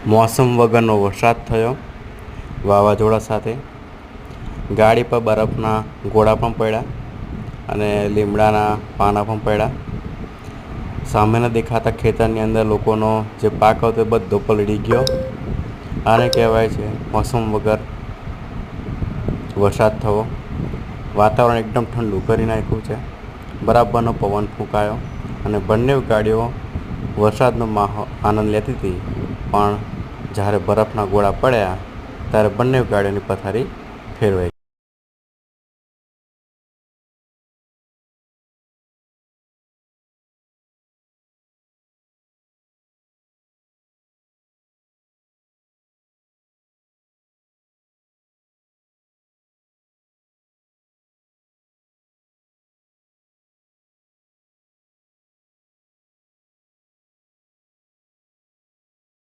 મોસમ વગરનો વરસાદ થયો વાવાઝોડા સાથે. ગાડી પર બરફના ગોળા પણ પડ્યા અને લીમડાના પાના પણ પડ્યા. સામેના દેખાતા ખેતરની અંદર લોકોનો જે પાક હતો એ બધો પલળી ગયો. આને કહેવાય છે મોસમ વગર વરસાદ થવો. વાતાવરણ એકદમ ઠંડુ કરી નાખ્યું છે. બરાબરનો પવન ફૂંકાયો અને બંને ગાડીઓ વરસાદનો આનંદ લેતી હતી, પણ જ્યારે બરફના ગોળા પડ્યા ત્યારે બંને ગાડીઓની પથારી ફેરવાઈ ગઈ.